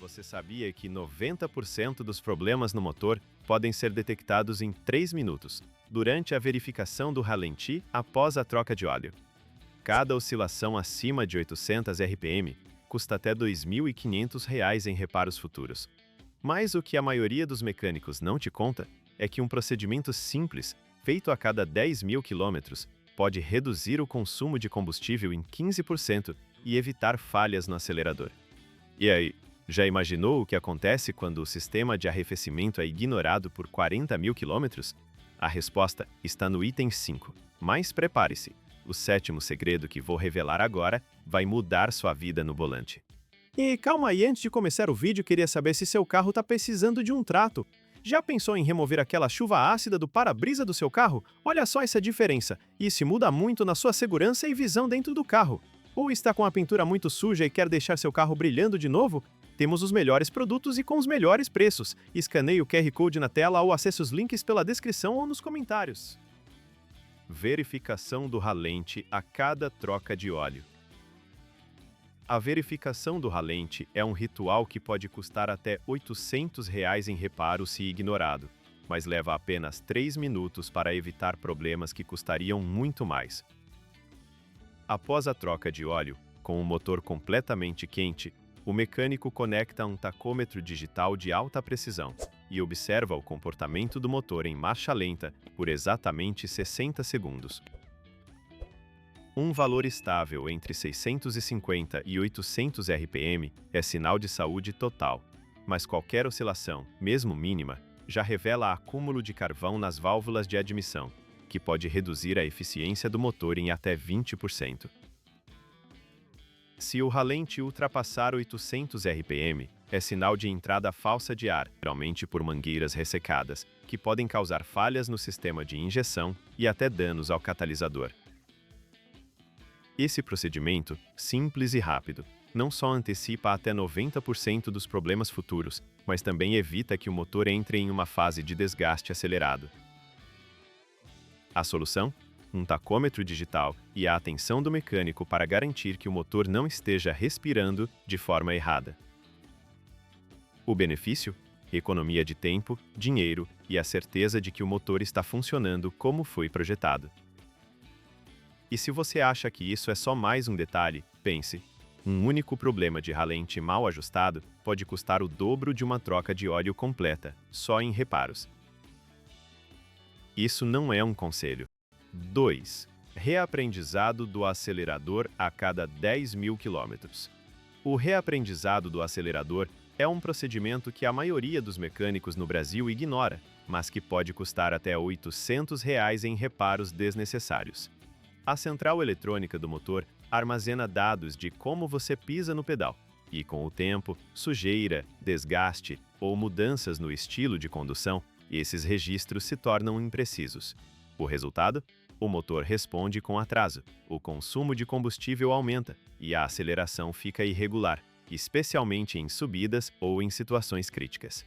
Você sabia que 90% dos problemas no motor podem ser detectados em 3 minutos, durante a verificação do ralenti após a troca de óleo? Cada oscilação acima de 800 RPM custa até R$ 2.500 em reparos futuros. Mas o que a maioria dos mecânicos não te conta é que um procedimento simples, feito a cada 10.000 quilômetros, pode reduzir o consumo de combustível em 15% e evitar falhas no acelerador. E aí, já imaginou o que acontece quando o sistema de arrefecimento é ignorado por 40.000 quilômetros? A resposta está no item 5. Mas prepare-se, o sétimo segredo que vou revelar agora vai mudar sua vida no volante. E calma aí, antes de começar o vídeo, queria saber se seu carro está precisando de um trato. Já pensou em remover aquela chuva ácida do para-brisa do seu carro? Olha só essa diferença. Isso muda muito na sua segurança e visão dentro do carro. Ou está com a pintura muito suja e quer deixar seu carro brilhando de novo? Temos os melhores produtos e com os melhores preços. Escaneie o QR Code na tela ou acesse os links pela descrição ou nos comentários. Verificação do ralente a cada troca de óleo. A verificação do ralente é um ritual que pode custar até R$ 800 em reparo se ignorado, mas leva apenas 3 minutos para evitar problemas que custariam muito mais. Após a troca de óleo, com o motor completamente quente, o mecânico conecta um tacômetro digital de alta precisão e observa o comportamento do motor em marcha lenta por exatamente 60 segundos. Um valor estável entre 650 e 800 RPM é sinal de saúde total, mas qualquer oscilação, mesmo mínima, já revela acúmulo de carvão nas válvulas de admissão, que pode reduzir a eficiência do motor em até 20%. Se o ralente ultrapassar 800 RPM, é sinal de entrada falsa de ar, geralmente por mangueiras ressecadas, que podem causar falhas no sistema de injeção e até danos ao catalisador. Esse procedimento, simples e rápido, não só antecipa até 90% dos problemas futuros, mas também evita que o motor entre em uma fase de desgaste acelerado. A solução? Um tacômetro digital e a atenção do mecânico para garantir que o motor não esteja respirando de forma errada. O benefício? Economia de tempo, dinheiro e a certeza de que o motor está funcionando como foi projetado. E se você acha que isso é só mais um detalhe, pense. Um único problema de ralente mal ajustado pode custar o dobro de uma troca de óleo completa, só em reparos. Isso não é um conselho. 2. Reaprendizado do acelerador a cada 10.000 quilômetros. O reaprendizado do acelerador é um procedimento que a maioria dos mecânicos no Brasil ignora, mas que pode custar até R$ 800 em reparos desnecessários. A central eletrônica do motor armazena dados de como você pisa no pedal, e com o tempo, sujeira, desgaste ou mudanças no estilo de condução, esses registros se tornam imprecisos. O resultado? O motor responde com atraso, o consumo de combustível aumenta e a aceleração fica irregular, especialmente em subidas ou em situações críticas.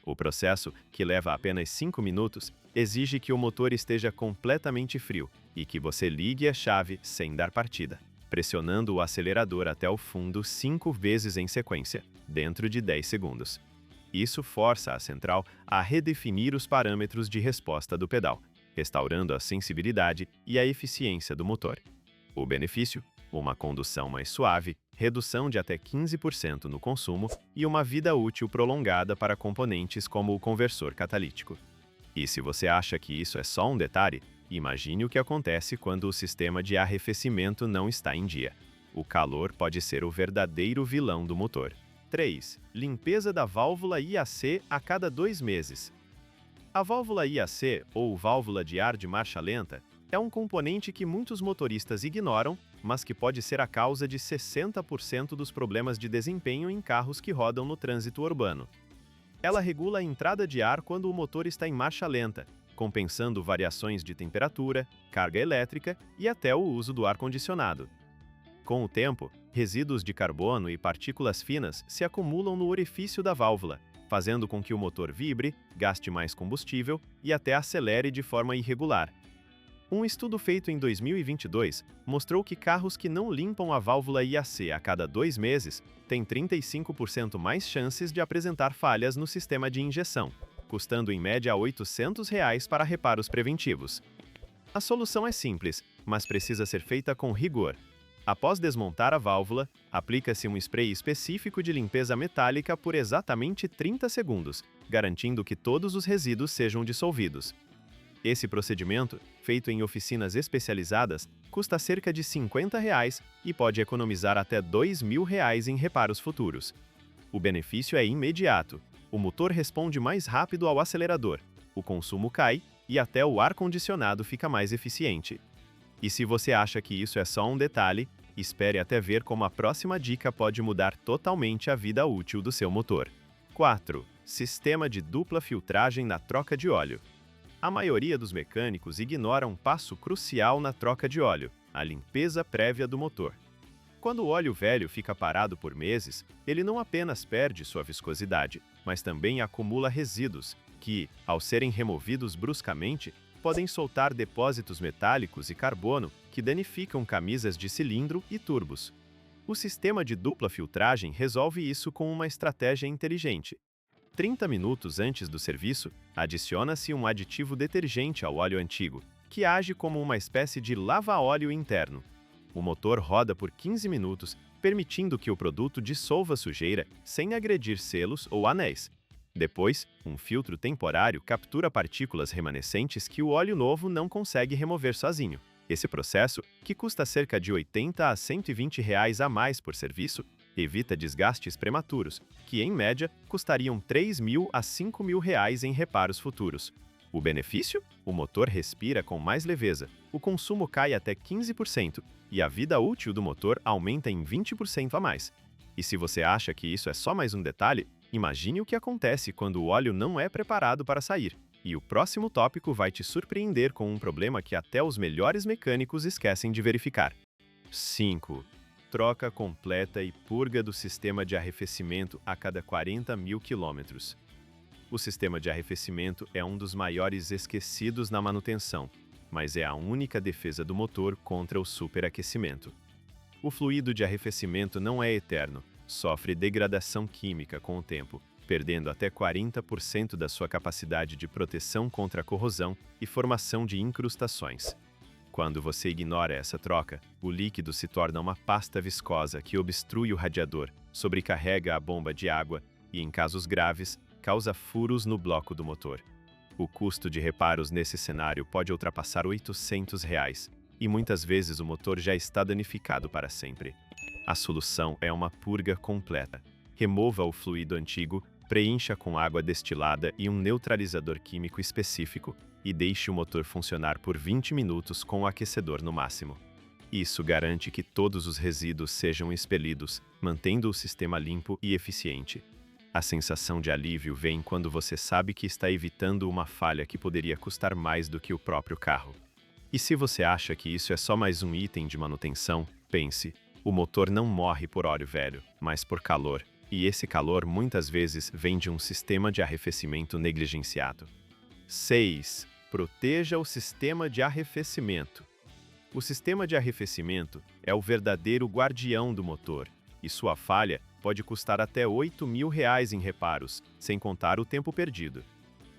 O processo, que leva apenas 5 minutos, exige que o motor esteja completamente frio e que você ligue a chave sem dar partida, pressionando o acelerador até o fundo 5 vezes em sequência, dentro de 10 segundos. Isso força a central a redefinir os parâmetros de resposta do pedal, restaurando a sensibilidade e a eficiência do motor. O benefício? Uma condução mais suave, redução de até 15% no consumo e uma vida útil prolongada para componentes como o conversor catalítico. E se você acha que isso é só um detalhe, imagine o que acontece quando o sistema de arrefecimento não está em dia. O calor pode ser o verdadeiro vilão do motor. 3. Limpeza da válvula IAC a cada 2 meses. A válvula IAC, ou válvula de ar de marcha lenta, é um componente que muitos motoristas ignoram, mas que pode ser a causa de 60% dos problemas de desempenho em carros que rodam no trânsito urbano. Ela regula a entrada de ar quando o motor está em marcha lenta, compensando variações de temperatura, carga elétrica e até o uso do ar-condicionado. Com o tempo, resíduos de carbono e partículas finas se acumulam no orifício da válvula, fazendo com que o motor vibre, gaste mais combustível e até acelere de forma irregular. Um estudo feito em 2022 mostrou que carros que não limpam a válvula IAC a cada 2 meses têm 35% mais chances de apresentar falhas no sistema de injeção, custando em média R$ 800 para reparos preventivos. A solução é simples, mas precisa ser feita com rigor. Após desmontar a válvula, aplica-se um spray específico de limpeza metálica por exatamente 30 segundos, garantindo que todos os resíduos sejam dissolvidos. Esse procedimento, feito em oficinas especializadas, custa cerca de R$ 50 e pode economizar até R$ 2.000 em reparos futuros. O benefício é imediato. O motor responde mais rápido ao acelerador, o consumo cai e até o ar-condicionado fica mais eficiente. E se você acha que isso é só um detalhe, espere até ver como a próxima dica pode mudar totalmente a vida útil do seu motor. 4. Sistema de dupla filtragem na troca de óleo. A maioria dos mecânicos ignora um passo crucial na troca de óleo, a limpeza prévia do motor. Quando o óleo velho fica parado por meses, ele não apenas perde sua viscosidade, mas também acumula resíduos que, ao serem removidos bruscamente, podem soltar depósitos metálicos e carbono que danificam camisas de cilindro e turbos. O sistema de dupla filtragem resolve isso com uma estratégia inteligente. 30 minutos antes do serviço, adiciona-se um aditivo detergente ao óleo antigo, que age como uma espécie de lava-óleo interno. O motor roda por 15 minutos, permitindo que o produto dissolva sujeira sem agredir selos ou anéis. Depois, um filtro temporário captura partículas remanescentes que o óleo novo não consegue remover sozinho. Esse processo, que custa cerca de R$ 80 a R$ 120 a mais por serviço, evita desgastes prematuros, que em média custariam R$ 3.000 a R$ 5.000 em reparos futuros. O benefício? O motor respira com mais leveza, o consumo cai até 15% e a vida útil do motor aumenta em 20% a mais. E se você acha que isso é só mais um detalhe, imagine o que acontece quando o óleo não é preparado para sair. E o próximo tópico vai te surpreender com um problema que até os melhores mecânicos esquecem de verificar. 5. Troca completa e purga do sistema de arrefecimento a cada 40.000 quilômetros. O sistema de arrefecimento é um dos maiores esquecidos na manutenção, mas é a única defesa do motor contra o superaquecimento. O fluido de arrefecimento não é eterno, sofre degradação química com o tempo, perdendo até 40% da sua capacidade de proteção contra a corrosão e formação de incrustações. Quando você ignora essa troca, o líquido se torna uma pasta viscosa que obstrui o radiador, sobrecarrega a bomba de água e, em casos graves, causa furos no bloco do motor. O custo de reparos nesse cenário pode ultrapassar R$ 800 e muitas vezes o motor já está danificado para sempre. A solução é uma purga completa. Remova o fluido antigo, preencha com água destilada e um neutralizador químico específico e deixe o motor funcionar por 20 minutos com o aquecedor no máximo. Isso garante que todos os resíduos sejam expelidos, mantendo o sistema limpo e eficiente. A sensação de alívio vem quando você sabe que está evitando uma falha que poderia custar mais do que o próprio carro. E se você acha que isso é só mais um item de manutenção, pense, o motor não morre por óleo velho, mas por calor, e esse calor muitas vezes vem de um sistema de arrefecimento negligenciado. 6. Proteja o sistema de arrefecimento. O sistema de arrefecimento é o verdadeiro guardião do motor, e sua falha pode custar até R$ 8.000 em reparos, sem contar o tempo perdido.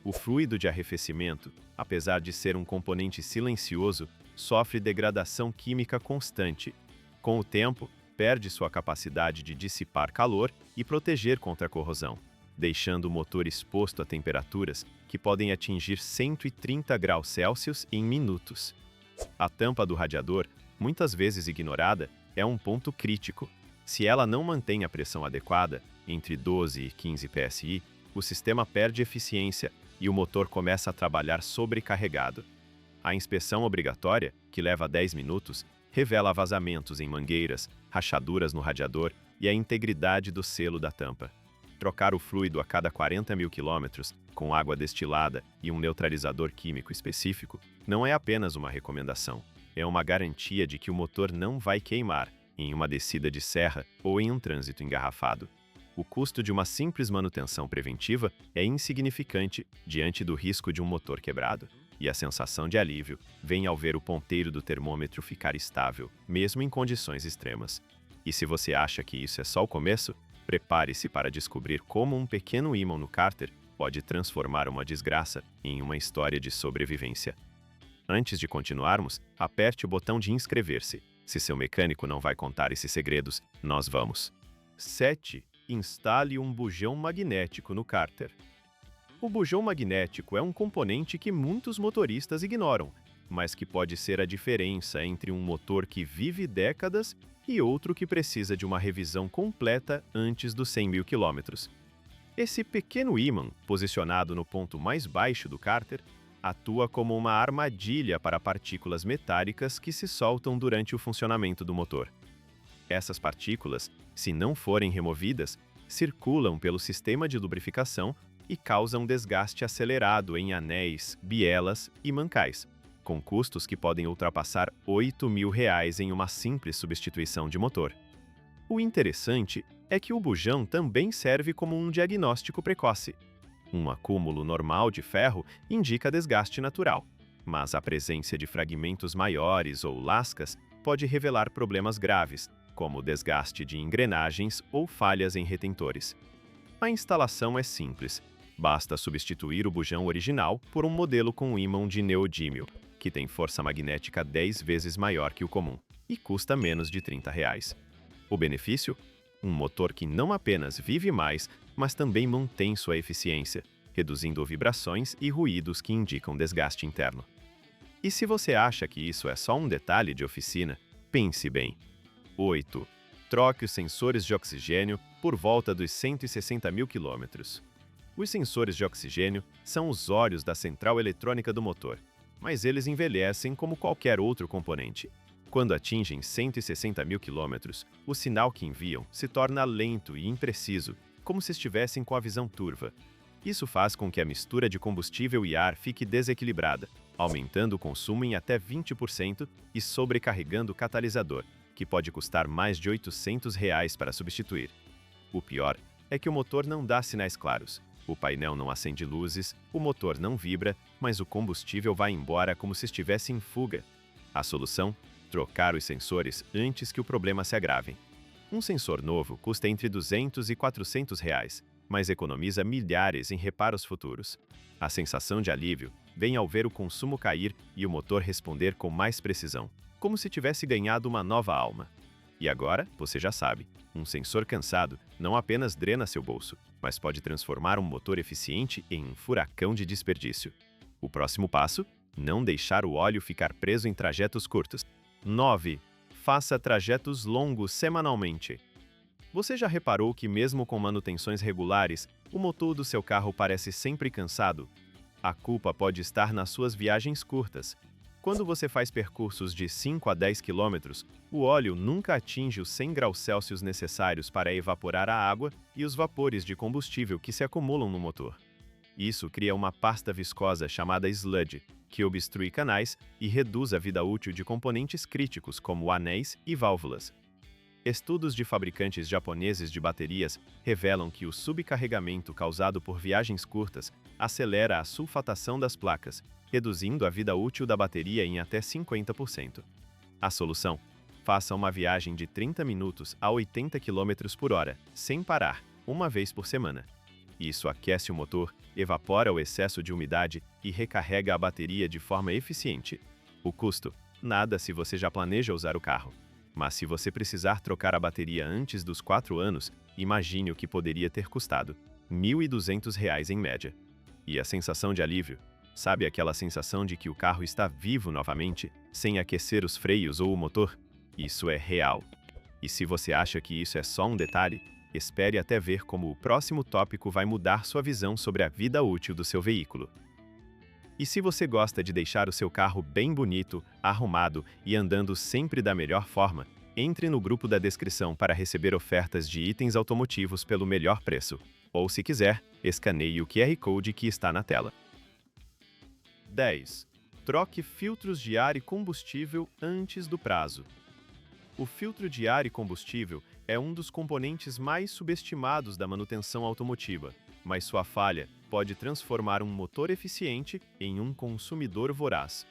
O fluido de arrefecimento, apesar de ser um componente silencioso, sofre degradação química constante. Com o tempo, perde sua capacidade de dissipar calor e proteger contra a corrosão, deixando o motor exposto a temperaturas que podem atingir 130 graus Celsius em minutos. A tampa do radiador, muitas vezes ignorada, é um ponto crítico. Se ela não mantém a pressão adequada, entre 12 e 15 psi, o sistema perde eficiência e o motor começa a trabalhar sobrecarregado. A inspeção obrigatória, que leva 10 minutos, revela vazamentos em mangueiras, rachaduras no radiador e a integridade do selo da tampa. Trocar o fluido a cada 40.000 quilômetros, com água destilada e um neutralizador químico específico, não é apenas uma recomendação, é uma garantia de que o motor não vai queimar em uma descida de serra ou em um trânsito engarrafado. O custo de uma simples manutenção preventiva é insignificante diante do risco de um motor quebrado. E a sensação de alívio vem ao ver o ponteiro do termômetro ficar estável, mesmo em condições extremas. E se você acha que isso é só o começo, prepare-se para descobrir como um pequeno ímã no cárter pode transformar uma desgraça em uma história de sobrevivência. Antes de continuarmos, aperte o botão de inscrever-se. Se seu mecânico não vai contar esses segredos, nós vamos. 7. Instale um bujão magnético no cárter. O bujão magnético é um componente que muitos motoristas ignoram, mas que pode ser a diferença entre um motor que vive décadas e outro que precisa de uma revisão completa antes dos 100 mil quilômetros. Esse pequeno ímã, posicionado no ponto mais baixo do cárter, atua como uma armadilha para partículas metálicas que se soltam durante o funcionamento do motor. Essas partículas, se não forem removidas, circulam pelo sistema de lubrificação e causam desgaste acelerado em anéis, bielas e mancais, com custos que podem ultrapassar R$ 8.000 em uma simples substituição de motor. O interessante é que o bujão também serve como um diagnóstico precoce. Um acúmulo normal de ferro indica desgaste natural, mas a presença de fragmentos maiores ou lascas pode revelar problemas graves, como desgaste de engrenagens ou falhas em retentores. A instalação é simples. Basta substituir o bujão original por um modelo com ímã de neodímio, que tem força magnética 10 vezes maior que o comum e custa menos de R$ 30. O benefício? Um motor que não apenas vive mais, mas também mantém sua eficiência, reduzindo vibrações e ruídos que indicam desgaste interno. E se você acha que isso é só um detalhe de oficina, pense bem. 8. Troque os sensores de oxigênio por volta dos 160 mil quilômetros. Os sensores de oxigênio são os olhos da central eletrônica do motor, mas eles envelhecem como qualquer outro componente. Quando atingem 160 mil quilômetros, o sinal que enviam se torna lento e impreciso, como se estivessem com a visão turva. Isso faz com que a mistura de combustível e ar fique desequilibrada, aumentando o consumo em até 20% e sobrecarregando o catalisador, que pode custar mais de R$ 800 para substituir. O pior é que o motor não dá sinais claros. O painel não acende luzes, o motor não vibra, mas o combustível vai embora como se estivesse em fuga. A solução? Trocar os sensores antes que o problema se agrave. Um sensor novo custa entre R$ 200 e R$ 400, mas economiza milhares em reparos futuros. A sensação de alívio vem ao ver o consumo cair e o motor responder com mais precisão, como se tivesse ganhado uma nova alma. E agora, você já sabe, um sensor cansado não apenas drena seu bolso, mas pode transformar um motor eficiente em um furacão de desperdício. O próximo passo? Não deixar o óleo ficar preso em trajetos curtos. 9. Faça trajetos longos semanalmente. Você já reparou que mesmo com manutenções regulares, o motor do seu carro parece sempre cansado? A culpa pode estar nas suas viagens curtas. Quando você faz percursos de 5 a 10 quilômetros, o óleo nunca atinge os 100 graus Celsius necessários para evaporar a água e os vapores de combustível que se acumulam no motor. Isso cria uma pasta viscosa chamada sludge, que obstrui canais e reduz a vida útil de componentes críticos como anéis e válvulas. Estudos de fabricantes japoneses de baterias revelam que o subcarregamento causado por viagens curtas acelera a sulfatação das placas, reduzindo a vida útil da bateria em até 50%. A solução? Faça uma viagem de 30 minutos a 80 km por hora, sem parar, uma vez por semana. Isso aquece o motor, evapora o excesso de umidade e recarrega a bateria de forma eficiente. O custo? Nada se você já planeja usar o carro. Mas se você precisar trocar a bateria antes dos 4 anos, imagine o que poderia ter custado: R$ 1.200 em média. E a sensação de alívio? Sabe aquela sensação de que o carro está vivo novamente, sem aquecer os freios ou o motor? Isso é real. E se você acha que isso é só um detalhe, espere até ver como o próximo tópico vai mudar sua visão sobre a vida útil do seu veículo. E se você gosta de deixar o seu carro bem bonito, arrumado e andando sempre da melhor forma, entre no grupo da descrição para receber ofertas de itens automotivos pelo melhor preço. Ou, se quiser, escaneie o QR Code que está na tela. 10. Troque filtros de ar e combustível antes do prazo. O filtro de ar e combustível é um dos componentes mais subestimados da manutenção automotiva. mas sua falha pode transformar um motor eficiente em um consumidor voraz.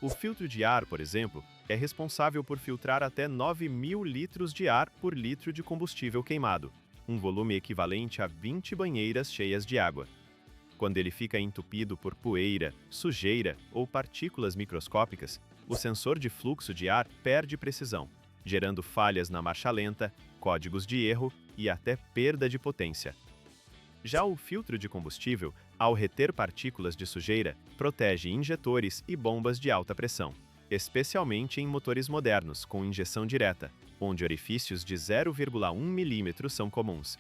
O filtro de ar, por exemplo, é responsável por filtrar até 9.000 litros de ar por litro de combustível queimado, um volume equivalente a 20 banheiras cheias de água. Quando ele fica entupido por poeira, sujeira ou partículas microscópicas, o sensor de fluxo de ar perde precisão, gerando falhas na marcha lenta, códigos de erro e até perda de potência. Já o filtro de combustível, ao reter partículas de sujeira, protege injetores e bombas de alta pressão, especialmente em motores modernos com injeção direta, onde orifícios de 0,1 milímetro são comuns.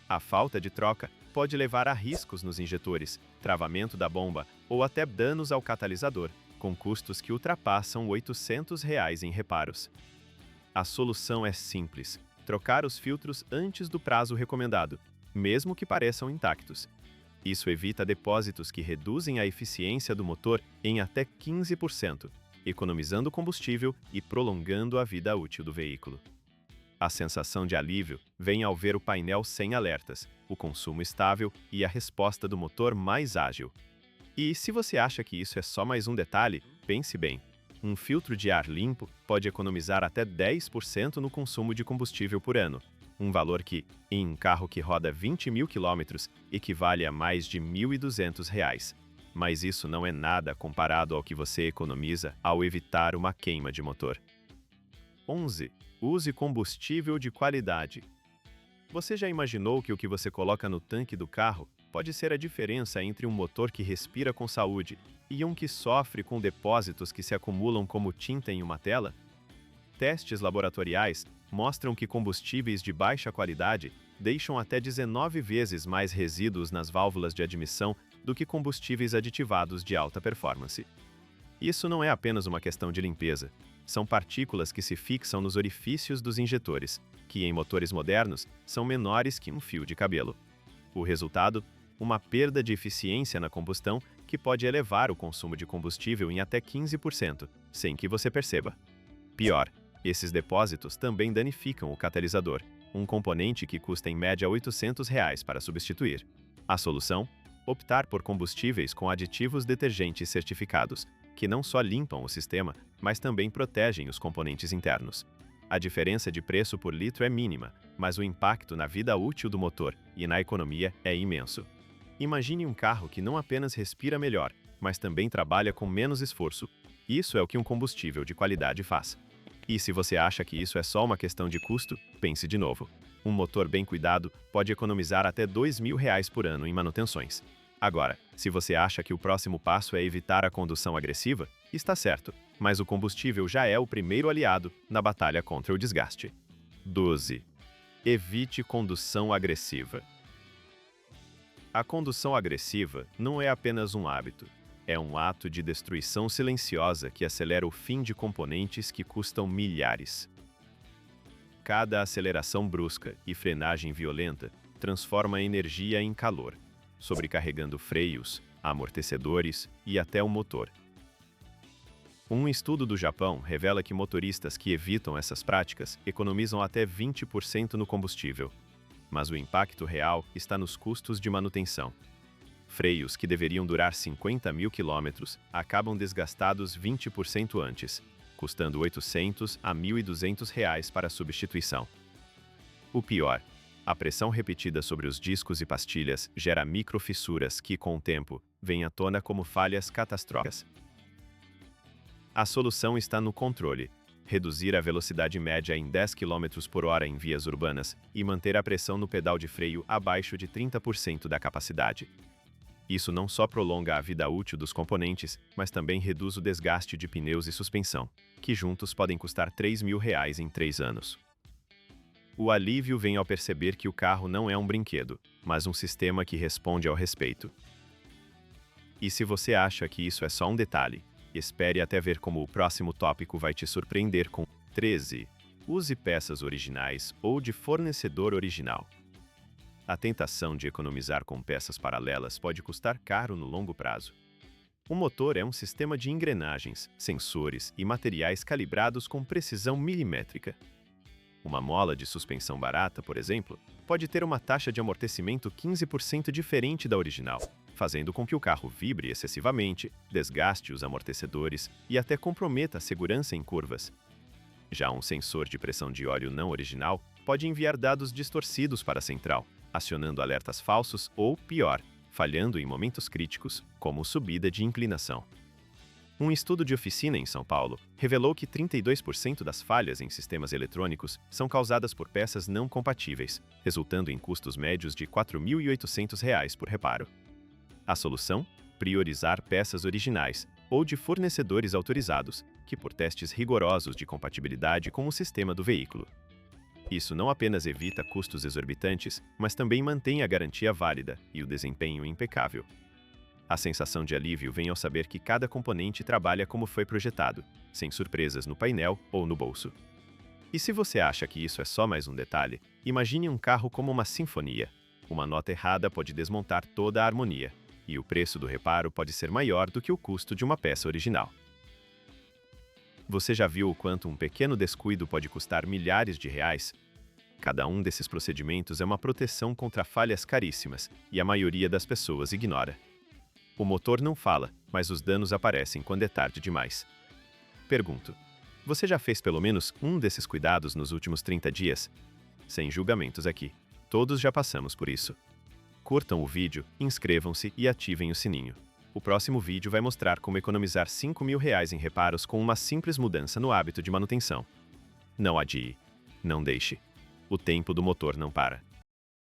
A falta de troca pode levar a riscos nos injetores, travamento da bomba ou até danos ao catalisador, com custos que ultrapassam R$ 800 em reparos. A solução é simples: trocar os filtros antes do prazo recomendado, mesmo que pareçam intactos. Isso evita depósitos que reduzem a eficiência do motor em até 15%, economizando combustível e prolongando a vida útil do veículo. A sensação de alívio vem ao ver o painel sem alertas, o consumo estável e a resposta do motor mais ágil. E se você acha que isso é só mais um detalhe, pense bem. Um filtro de ar limpo pode economizar até 10% no consumo de combustível por ano, um valor que, em um carro que roda 20.000 quilômetros, equivale a mais de R$ 1.200. Mas isso não é nada comparado ao que você economiza ao evitar uma queima de motor. 11. Use combustível de qualidade. Você já imaginou que o que você coloca no tanque do carro pode ser a diferença entre um motor que respira com saúde e um que sofre com depósitos que se acumulam como tinta em uma tela? Testes laboratoriais mostram que combustíveis de baixa qualidade deixam até 19 vezes mais resíduos nas válvulas de admissão do que combustíveis aditivados de alta performance. Isso não é apenas uma questão de limpeza. São partículas que se fixam nos orifícios dos injetores, que em motores modernos são menores que um fio de cabelo. O resultado? Uma perda de eficiência na combustão que pode elevar o consumo de combustível em até 15%, sem que você perceba. Pior, esses depósitos também danificam o catalisador, um componente que custa em média R$ 800 para substituir. A solução? Optar por combustíveis com aditivos detergentes certificados, que não só limpam o sistema, mas também protegem os componentes internos. A diferença de preço por litro é mínima, mas o impacto na vida útil do motor e na economia é imenso. Imagine um carro que não apenas respira melhor, mas também trabalha com menos esforço. Isso é o que um combustível de qualidade faz. E se você acha que isso é só uma questão de custo, pense de novo. Um motor bem cuidado pode economizar até R$ 2.000 por ano em manutenções. Agora, se você acha que o próximo passo é evitar a condução agressiva, está certo, mas o combustível já é o primeiro aliado na batalha contra o desgaste. 12. Evite condução agressiva. A condução agressiva não é apenas um hábito, é um ato de destruição silenciosa que acelera o fim de componentes que custam milhares. Cada aceleração brusca e frenagem violenta transforma a energia em calor, sobrecarregando freios, amortecedores e até o motor. Um estudo do Japão revela que motoristas que evitam essas práticas economizam até 20% no combustível, mas o impacto real está nos custos de manutenção. Freios que deveriam durar 50.000 quilômetros acabam desgastados 20% antes, custando R$ 800 a R$ 1.200 para substituição. O pior, a pressão repetida sobre os discos e pastilhas gera microfissuras que, com o tempo, vêm à tona como falhas catastróficas. A solução está no controle: reduzir a velocidade média em 10 km por hora em vias urbanas e manter a pressão no pedal de freio abaixo de 30% da capacidade. Isso não só prolonga a vida útil dos componentes, mas também reduz o desgaste de pneus e suspensão, que juntos podem custar R$ 3.000 em 3 anos. O alívio vem ao perceber que o carro não é um brinquedo, mas um sistema que responde ao respeito. E se você acha que isso é só um detalhe, espere até ver como o próximo tópico vai te surpreender com 13. Use peças originais ou de fornecedor original. A tentação de economizar com peças paralelas pode custar caro no longo prazo. O motor é um sistema de engrenagens, sensores e materiais calibrados com precisão milimétrica. Uma mola de suspensão barata, por exemplo, pode ter uma taxa de amortecimento 15% diferente da original, fazendo com que o carro vibre excessivamente, desgaste os amortecedores e até comprometa a segurança em curvas. Já um sensor de pressão de óleo não original pode enviar dados distorcidos para a central, acionando alertas falsos ou, pior, falhando em momentos críticos, como subida de inclinação. Um estudo de oficina em São Paulo revelou que 32% das falhas em sistemas eletrônicos são causadas por peças não compatíveis, resultando em custos médios de R$ 4.800 por reparo. A solução? Priorizar peças originais ou de fornecedores autorizados, que por testes rigorosos de compatibilidade com o sistema do veículo. Isso não apenas evita custos exorbitantes, mas também mantém a garantia válida e o desempenho impecável. A sensação de alívio vem ao saber que cada componente trabalha como foi projetado, sem surpresas no painel ou no bolso. E se você acha que isso é só mais um detalhe, imagine um carro como uma sinfonia. Uma nota errada pode desmontar toda a harmonia, e o preço do reparo pode ser maior do que o custo de uma peça original. Você já viu o quanto um pequeno descuido pode custar milhares de reais? Cada um desses procedimentos é uma proteção contra falhas caríssimas, e a maioria das pessoas ignora. O motor não fala, mas os danos aparecem quando é tarde demais. Pergunto: você já fez pelo menos um desses cuidados nos últimos 30 dias? Sem julgamentos aqui. Todos já passamos por isso. Curtam o vídeo, inscrevam-se e ativem o sininho. O próximo vídeo vai mostrar como economizar R$ 5.000 em reparos com uma simples mudança no hábito de manutenção. Não adie. Não deixe. O tempo do motor não para.